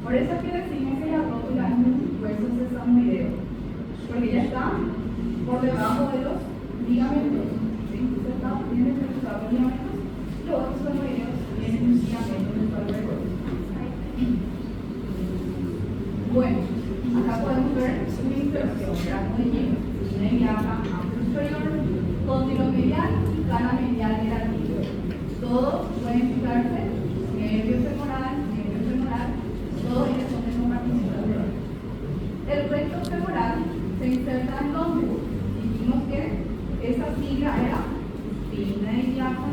Por eso es que decimos que la rótula es un hueso sesamoideo, porque ya está por debajo de los ligamentos. Tienen los ligamentos, los sesamoideos tienen un ligamento en el cual recorre. Bueno, acá podemos ver una inserción, brazo de hierro, una iliaca superior, cóndilo medial y cara medial del artículo. Todos pueden fijarse, nervio femoral, todos ellos son de compartimentación. El recto femoral se inserta en donde dijimos que esa sigla era espina iliaca,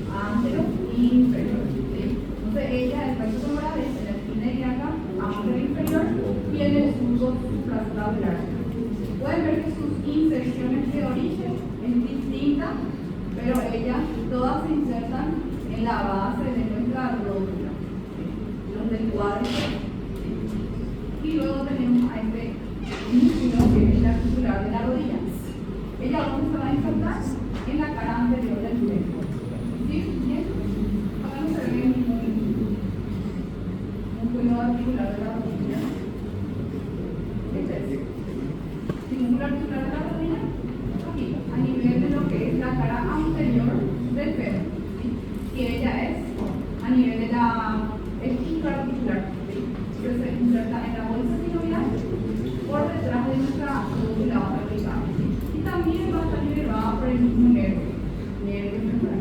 antero y inferior. ¿Sí? Entonces ella, el recto femoral es en la espina iliaca, antero e inferior y en el surco supratabular. Pueden ver que sus inserciones de origen es distinta, pero ellas todas se insertan en la base de nuestra rótula, los del cuádriceps. Y luego tenemos a este músculo que es el articular de la rodilla. Ella dónde se va a insertar en la cara anterior del cuerpo. ¿Sí? ¿Bien? Acá no se ve ningún músculo articular de la rodilla. Este es. Músculo articular de la rodilla, aquí, a nivel de lo que es la cara anterior del fémur, ¿sí? Que ella es a nivel de la espina articular, ¿sí? Que se inserta en la bolsa sinovial por detrás de nuestra rótula vertical, ¿sí? Y también va a estar liberada por el mismo nervio femoral.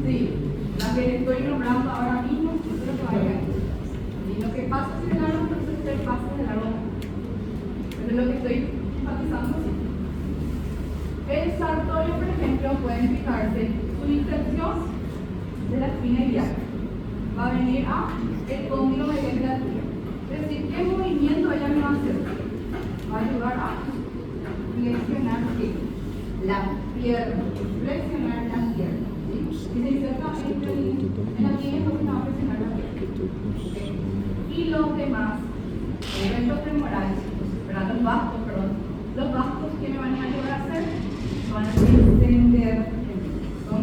Sí, la que estoy nombrando ahora mismo, es lo que va a llegar. Y lo que pasa es el largo, entonces es el paso de la ropa. Eso es lo que estoy enfatizando. El sartorio, por ejemplo, pueden fijarse su inserción de la espina iliaca. Va a venir a el cóndilo medial de la tibia. Es decir, ¿qué movimiento ella me va a hacer? Va a ayudar a flexionar la pierna. Flexionar la pierna. ¿Sí? Y se inserta en la tibia, entonces va a flexionar la pierna. ¿Okay? Y los demás, los femorales, los vastos que me van a ayudar a hacer van a extender, son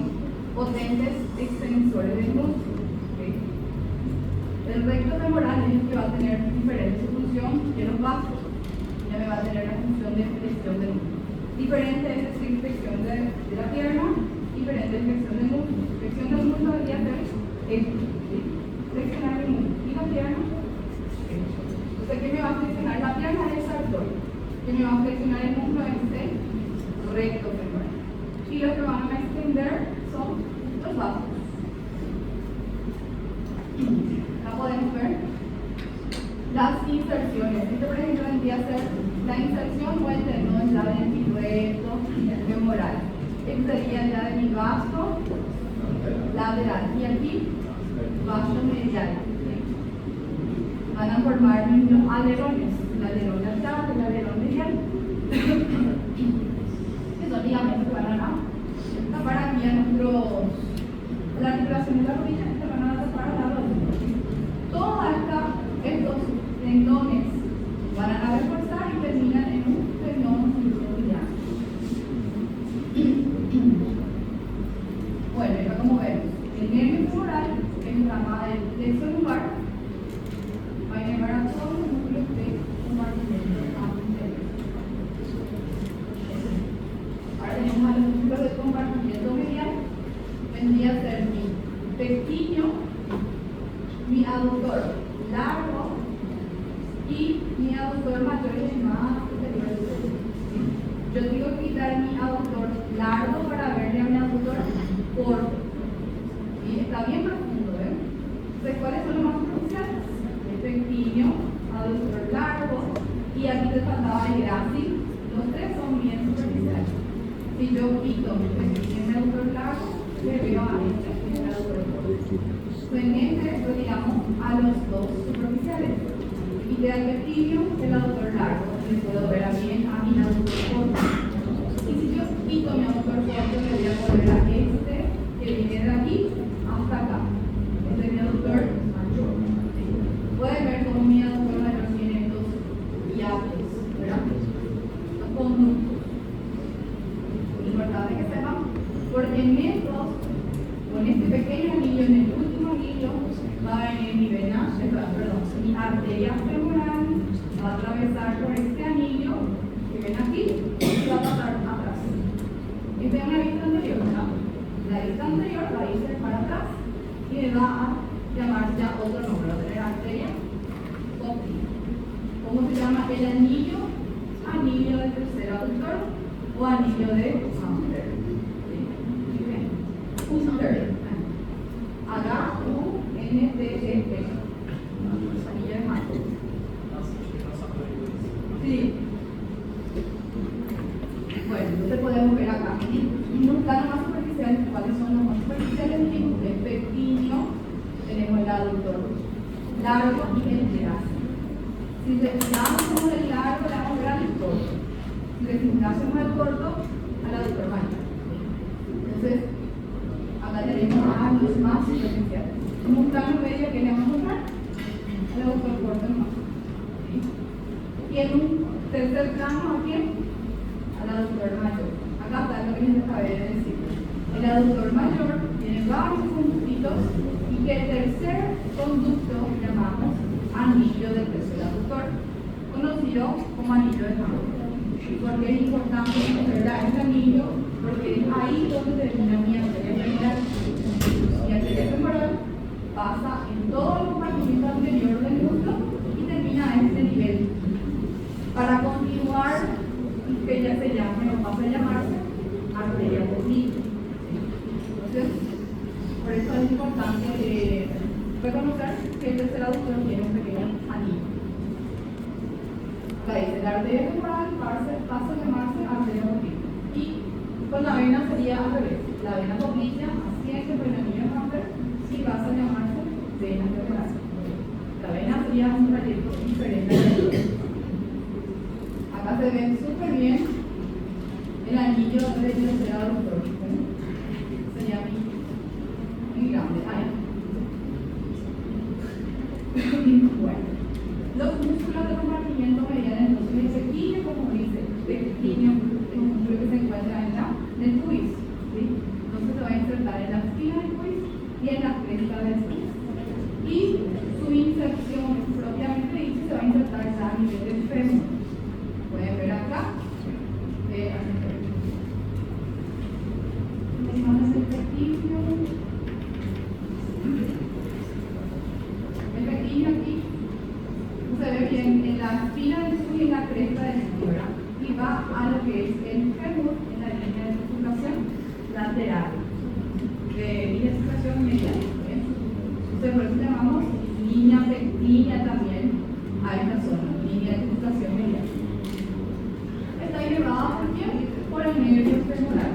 potentes extensores del músculo. ¿Okay? El recto femoral es el que va a tener diferente función que los vastos, ya me va a tener la función de flexión del músculo. Diferente es decir, flexión de la pierna, diferente es flexión del músculo. Flexión del músculo debería ser esto, ¿sí? Flexionar el músculo y la pierna. Entonces, ¿qué me va a flexionar? La pierna es el sartorio. ¿Qué me va a flexionar el músculo? Este recto femoral. Y los que van a extender son los vasos. Acá podemos ver las inserciones. Esto, por ejemplo, vendría a ser la inserción o el tendón ya de mi recto femoral. Este sería ya de mi vasto lateral. Y aquí, vasto medial. Van a formar los alerones, el alerón lateral, el alerón medial, que son ligamentos que van a tapar aquí a la articulación de la rodilla, que van a tapar a la rodilla. Todos estos tendones van a reforzar y terminan en un tendón rotuliano. Bueno, nervio femoral, que es la rama del plexo lumbar, va a llevar a todos los músculos de compartimento anterior. Ahora tenemos a los músculos de compartimento medial, vendría a ser mi pequeño, mi aductor largo y mi aductor mayor es el más superior del cerebro. Yo tengo que quitar mi aductor largo para verle a mi aductor corto. Y está bien profundo, ¿ven? Entonces, ¿cuáles son los más superficiales? El pequeño, aductor largo y aquí te faltaba el grácil. Los tres son bien superficiales. Si yo quito mi pequeño y mi aductor largo, le veo a este y el aductor corto. Entonces, en este retiramos a los dos superficiales. Y queda el pequeño, el aductor largo. Le puedo ver bien a mi aductor corto. Y si yo quito mi aductor corto, le voy a volver a este que viene de aquí hasta acá. Este es mi aductor mayor. Pueden ver cómo mi aductor mayor tiene estos hiatos, ¿verdad? Los conductos. Importante que sepan, porque en estos, con este pequeño anillo, en el último anillo, va a venir mi vena, perdón, mi arteria femoral, va a atravesar por este anillo que ven aquí y va a pasar atrás. Esta es una vista anterior, ¿verdad? La vista anterior va a irse para atrás y me va a llamar ya otro nombre, va a tener arteria cóclea. ¿Cómo se llama el anillo? Anillo del tercer aductor o anillo de Hunter. Hunter. H-U-N-T-E-R. Anillo de Hunter. Sí. Bueno, entonces podemos ver acá. Unos planos más superficiales, ¿cuáles son los más superficiales? El pequeño, tenemos el aductor largo y el grácil. Si retiramos el largo, le vamos a ver al corto. Si retiramos el corto, al aductor mayor. Entonces, acá tenemos a los más superficiales. En un plano medio que le vamos a mostrar, al aductor corto nomás. ¿Sí? Y en un tercer plano, ¿a quién? Al aductor mayor. Acá está lo que les acabé de decir. El aductor mayor tiene varios conductitos y que el tercer conducto llamamos anillo del tercer aductor, conocido como anillo de Hunter. ¿Por qué es importante conocer este anillo? Porque es ahí donde termina mi arteria femoral. Mi arteria femoral pasa en todo el compartimento anterior del músculo y termina a este nivel. Para continuar, que ya se llame o pasa a llamarse arteria cóclea. Entonces, por eso es importante reconocer que el tercer aductor tiene un pequeño anillo. Acá dice, la arteria femoral pasa a llamarse arteria cóclea. Y con la vena sería al revés. La vena cóclea asciende por el anillo de Hunter y pasa a llamarse vena femoral. La vena sería un trayecto diferente. Acá se ve súper bien el anillo del tercer aductor. Sería muy grande. Ahí. Bueno, los músculos de compartimiento medial, entonces el pequeño, como dice, pequeño, es un músculo que se encuentra en el pubis. ¿Sí? Entonces se va a insertar en la espina del pubis y en la cresta del pubis. Y su inserción propiamente dicho se va a insertar ya a nivel del fémur. Pueden ver acá. El pequeño. El pequeño aquí se ve bien en la espina del pubis y en la cresta del pubis, ¿verdad? Y va a lo que es el fémur en la línea de bifurcación lateral. De bifurcación medial. Entonces, por eso llamamos línea pequeña también a esta zona, línea de bifurcación medial. Está inervada por quién? Por el nervio femoral.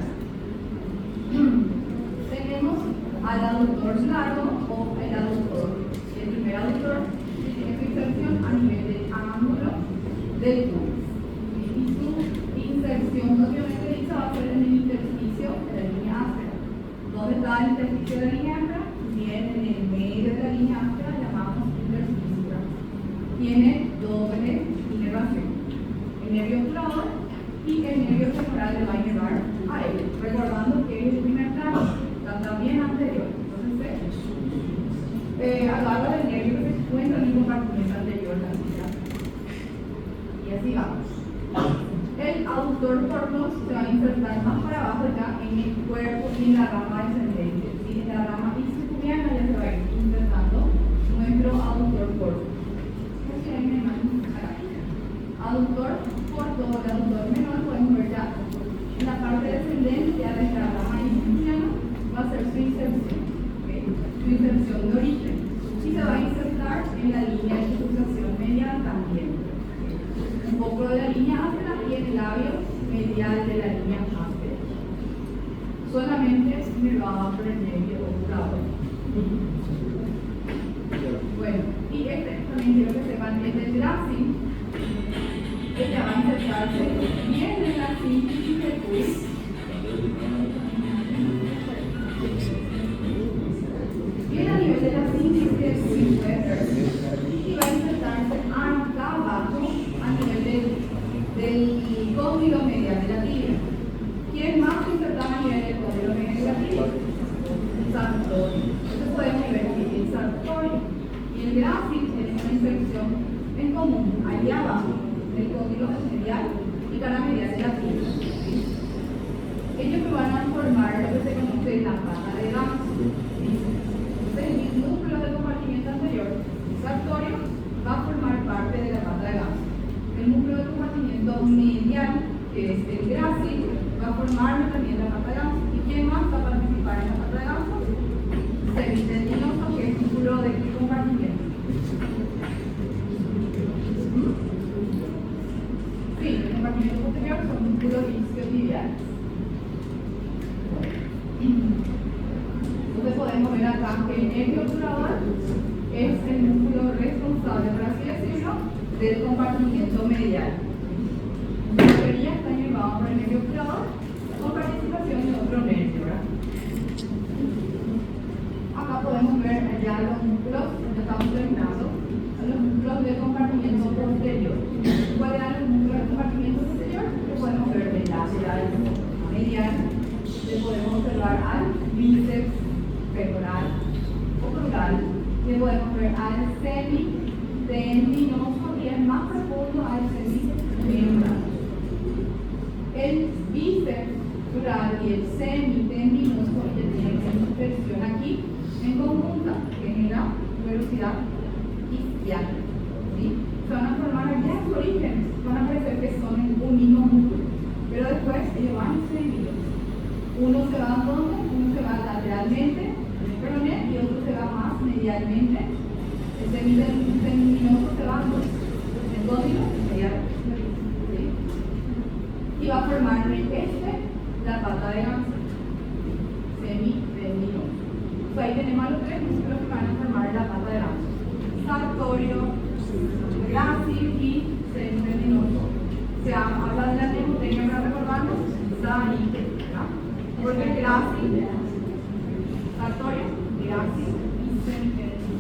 Tenemos al aductor largo o el aductor. El primer aductor tiene su inserción a nivel del ángulo del pubis. Y su inserción propiamente dicha va a ser en el intersticio de la línea áspera. ¿Dónde está el intersticio de la línea áspera? Bien, en el medio de la línea áspera llamamos intersticio. Tiene doble inervación. El nervio obturador y el nervio femoral le va a inervar a él, recordando que es el primer plano, está también anterior. Entonces en el cuerpo y en la rama descendente. ¿Sí? En la rama isquiotibiana ya se va a ir insertando nuestro aductor corto. Aductor corto o el aductor menor, podemos ver ya en la parte descendente ya de la rama isquiotibiana va a ser su inserción, ¿okay? Su inserción de origen. Y se va a insertar en la línea de sucesión medial también. Un poco de la línea áspera y el labio medial de la línea áspera. Solamente me va por el medio oculador. Bueno, y también quiero que sepan que el grafting, ella va a insertarse bien en la síntesis de Puig. Bien a nivel de la síntesis de Puig puede verse. Y va a insertarse acá abajo a nivel del cóndilo medial de la tibia. ¿Quién más se insertaba a nivel del cóndilo medial de la tibia? El sartorio. Entonces podemos ver aquí el sartorio y el grafting tienen una inserción en común, allá abajo, del cóndilo medial y cara medial de la tibia. Ellos me van a formar lo que se conoce la pata de ganso. Entonces, el músculo del compartimiento anterior, el sartorio, va a formar parte de la pata de ganso. El músculo del compartimiento medial, que es el grafting, va a formar también la pata de ganso. ¿Y quién más va a participar en la pata de ganso? Semitendinoso, que es músculo de compartimiento. Sí, el compartimiento posterior son músculos isquiotibiales. Entonces podemos ver acá que el nervio obturador es el músculo responsable, por así decirlo, del compartimiento medial. La mayoría está inervado por el nervio obturador con participación de otro nervio, ¿verdad? Acá podemos ver ya los músculos, ya estamos terminando, los músculos del compartimiento posterior. ¿Cuáles eran los músculos del compartimiento posterior? Que podemos ver del lateral, medial, le podemos observar al bíceps femoral o plural, le podemos ver al semitendinoso y el más profundo al semifemoral. El bíceps plural y el semitendinoso ya tienen una inserción aquí en conjunta, que es en la velocidad isquial. ¿Sí? Se van a formar ya en su origen, van a parecer que son un mismo músculo, pero después ellos van a ser divididos. Uno se va a donde, uno se va lateralmente, el peroné, y otro se va más medialmente. El semintendinoso se va el cóndilo medial. ¿Sí? Y va a formar la pata de ganso, semitendinoso. Pues ahí tenemos los tres músculos que van a formar la pata de ganso: sartorio, grafting y semitendinoso. Se habla de la mnemotecnia para recordarnos, SAIT. Porque el grafting, sartorio, grafting y semitendinoso.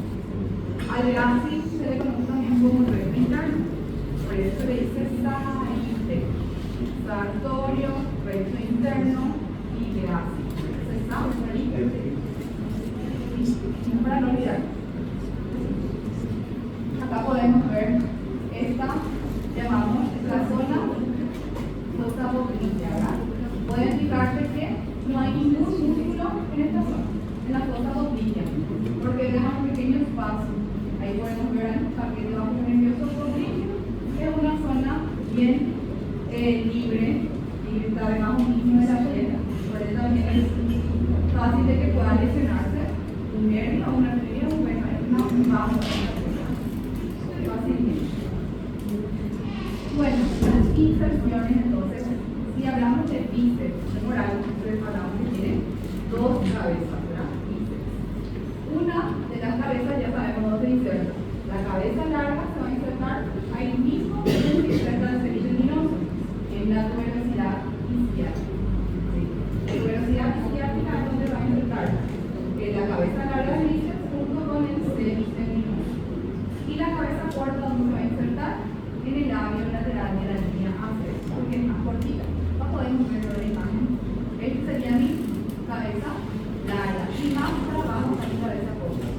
Al grafting se le conoce también como recto interno, por eso se le dice SAIT. Sartorio, recto interno y grafting. Entonces estamos ahí. Para no olvidar. Acá podemos ver esta, llamamos la zona fosa popltea, ¿verdad? Pueden fijarse que no hay ningún músculo en esta zona, en la fosa popltea, porque tenemos un pequeño espacio. Ahí podemos ver el paquete bajo nervioso popliteo, que es una zona bien libre, está debajo mismo de la piel, por eso también es fácil de que pueda lesionarse un nervio o una arteria, un veno, bajo fácilmente. Bueno, las inserciones entonces, si hablamos de bíceps femoral, entonces hablamos que tiene dos cabezas, ¿verdad? Bíceps. Una de las cabezas ya sabemos dónde se inserta. La cabeza larga se va a insertar ahí mismo donde se inserta el semitendinoso, en la tuberosidad isquial. ¿Sí? La tuberosidad isquiática es donde va a insertar la cabeza larga del bíceps junto con el semitendinoso. Y la cabeza corta donde se va a insertar en el labio lateral de la línea áspera, porque es más cortita. No podemos verlo en la imagen. Esta sería mi cabeza larga y más para abajo está mi cabeza corta.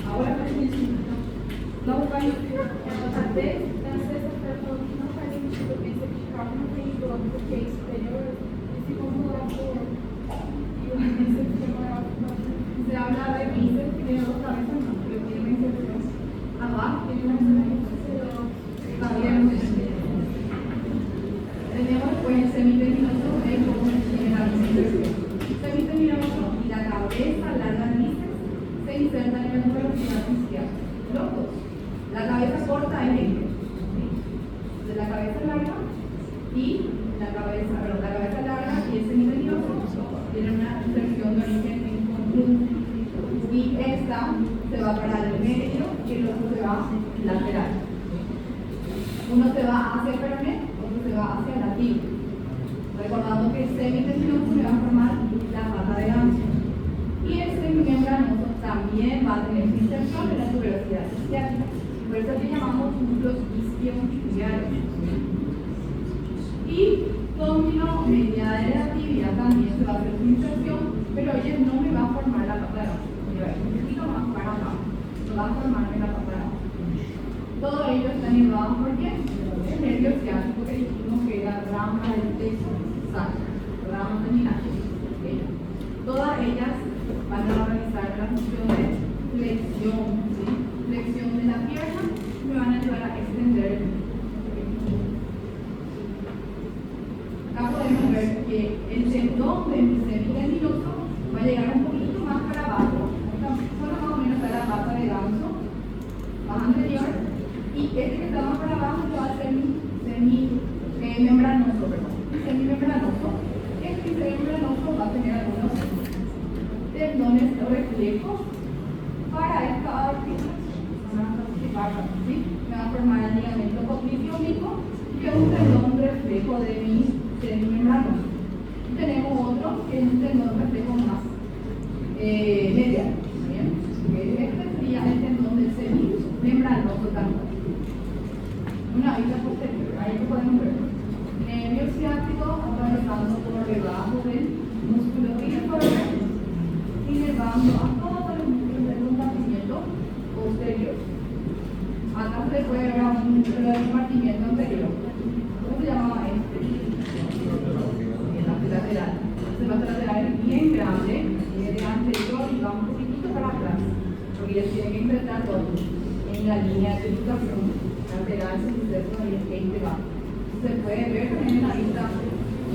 Ahora no vai Se habla de bíceps que tiene dos cabezas, no, pero tiene una inserción abajo, tiene una inserción también. Tenemos después el semitendinoso, es como general inserción. Semitendinoso y la cabeza larga del bíceps se insertan en el número isquial. Los dos. La cabeza corta es este. De la cabeza larga y la cabeza larga y el semitendinoso tienen una inserción de origen en conjunto. Y esta se va para el medio y el otro se va lateral. Uno se va hacia el peroné, otro se va hacia el lativo. Recordando que el semitendinoso le va a formar la pata de ganso. Y el semimembranoso también va a tener su inserción en la tuberosidad isquiática. Por eso que llamamos músculos isquiotibiales. Y domino-medial de la tibia también se va a hacer su inserción, pero ella no me va a formar la pata de ganso. Me va a ir un poquito más para acá. No va a formarme la pata de ganso. Todo ello está inervado por qué? El nervio ciático que dijimos que era rama del texto sacro, rama terminal. ¿Okay? Todas ellas van a realizar la función de flexión, ¿sí? Flexión de la pierna, me van a ayudar a extender el músculo. Acá podemos ver que el tendón de mi semitendinoso va a llegar un poquito más para abajo, solo más o menos a la pata de ganso, más anterior, y este que está más para abajo va a ser mi semimembranoso, semimembranoso. Este semimembranoso va a tener algunos tendones reflejos para esta articulación, ¿sí? Me va a formar el ligamento popliteomico, que es un tendón reflejo de mi semimembranoso. Y tenemos otro que es un tendón reflejo más medial. ¿Bien? Este sería el tendón del semimembranoso también. Una vista posterior, ahí lo podemos ver. Nervio ciático atravesando por debajo del músculo iliacoide y llevando a todos los músculos del compartimiento posterior. Acá se puede ver un compartimiento anterior. ¿Cómo se llamaba este? El lateral. El lateral es bien grande, viene anterior y va un poquitito para atrás, porque ya tiene que insertar todo en la línea de educación lateral, se inserta y este va. Se puede ver también en la vista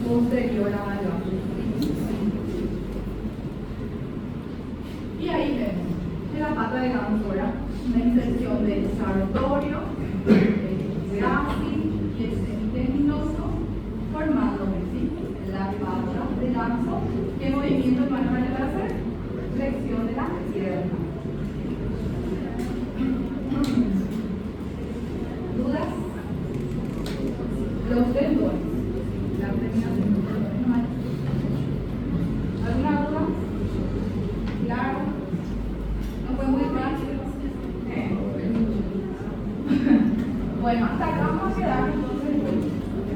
posterior a la base. Y ahí vemos en la pata de ganso una inserción del sartorio, el grácil y el semitendinoso, formándome, ¿sí? La pata de ganso. ¿Qué movimiento van a ayudar a hacer? Flexión de la pierna. ¿Dudas? Los tendones. La terminación. ¿Alguna duda? Claro. ¿No podemos ir más? Bueno, hasta acá vamos a quedar entonces.